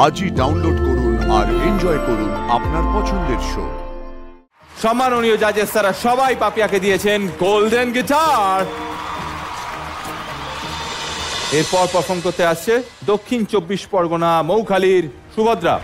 আজই ডাউনলোড করুন আর এনজয় করুন আপনার পছন্দের শো। সম্মাননীয় জাজেস তারা সবাই পাপিয়াকে দিয়েছেন গোল্ডেন গিটার। এরপর পারফর্ম করতে আসছে দক্ষিণ 24 পরগনা মৌখালীর সুভদ্রা।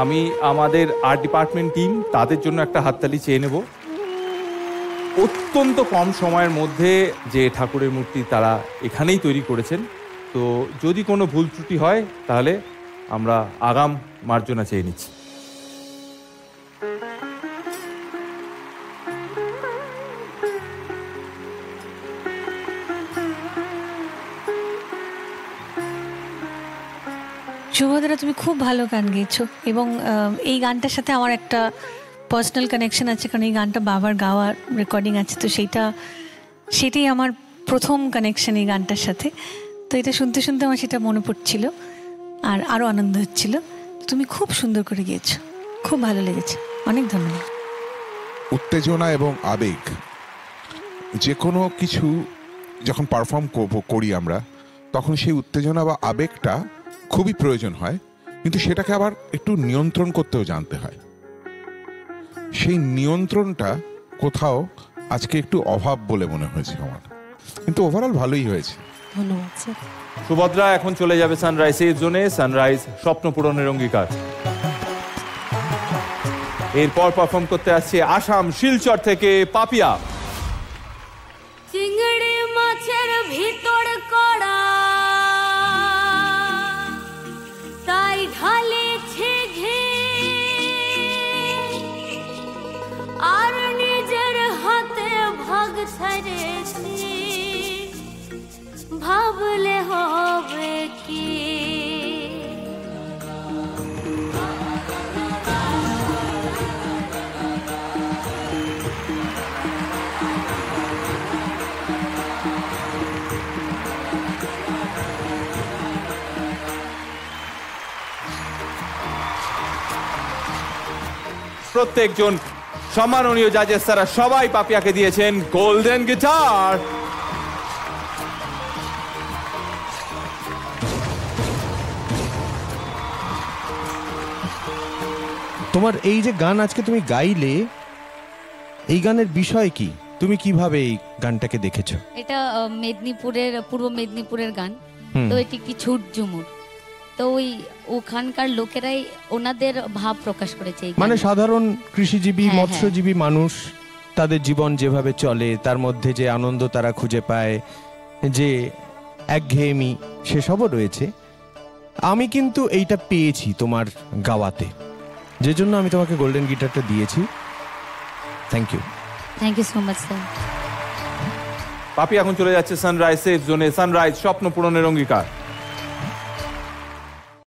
আমি আমাদের আর্ট ডিপার্টমেন্ট টিম তাদের জন্য একটা হাততালি চেয়ে নেব। অত্যন্ত কম সময়ের মধ্যে যে ঠাকুরের মূর্তি তারা এখানেই তৈরি করেছেন, তো যদি কোনো ভুল ত্রুটি হয় তাহলে আমরা আগাম মার্জনা চেয়ে নিচ্ছি। সুভদ্রা, তুমি খুব ভালো গান গেয়েছো এবং এই গানটার সাথে আমার একটা পার্সোনাল কানেকশন আছে, কারণ এই গানটা বাবার গাওয়ার রেকর্ডিং আছে, তো সেটাই আমার প্রথম কানেকশন এই গানটার সাথে। তো এটা শুনতে শুনতে আমার সেটা মনে পড়ছিল আর আরও আনন্দ হচ্ছিল। তুমি খুব সুন্দর করে গিয়েছো, খুব ভালো লেগেছে, অনেক ধন্যবাদ। উত্তেজনা এবং আবেগ, যে কোনো কিছু যখন পারফর্ম করি আমরা, তখন সেই উত্তেজনা বা আবেগটা খুবই প্রয়োজন হয়, কিন্তু সেটাকে আবার একটু নিয়ন্ত্রণ করতেও জানতে হয়। সেই নিয়ন্ত্রণটা কোথাও আজকে একটু অভাব বলে মনে হয়েছে আমার, কিন্তু ওভারঅল ভালোই হয়েছে। ধন্যবাদ। সুভদ্রা এখন চলে যাবে সানরাইজের জোনে। সানরাইজ স্বপ্ন পূরণের অঙ্গীকার। এরপর পারফর্ম করতে আসছে আসাম শিলচর থেকে পাপিয়া। চিংড়ি মাছের ভিতর কড়া, তাই ঢালেছে ঘি, আর নিজের হাতে ভাগ ছাড়েছি, ভাবলে হবে কি? প্রত্যেকজন সম্মাননীয় জাজেস তারা সবাই পাপিয়াকে দিয়েছেন গোল্ডেন গিটার। তোমার এই যে গান আজকে তুমি গাইলে, এই গানের বিষয় কি? তুমি কিভাবে এই গানটাকে দেখেছো? এটা পূর্ব মেদিনীপুরের গান। তো এটি একটি ছুট ঝুমুর, তো ওখানকার লোকেরাই ওনাদের ভাব প্রকাশ করেছে। মানে সাধারণ কৃষিজীবী মৎস্যজীবী মানুষ, তাদের জীবন যেভাবে চলে, তার মধ্যে যে আনন্দ তারা খুঁজে পায়, যে একঘেয়েমি, সেসবও রয়েছে। আমি কিন্তু এইটা পেয়েছি তোমার গাওয়াতে, যে জন্য আমি তোমাকে গোল্ডেন গিটারটা দিয়েছি। Thank you so much sir. পাপি এখন চলে যাচ্ছে সানরাইজ সেফ জোনে। সানরাইজ স্বপ্ন পূরণের অঙ্গীকার।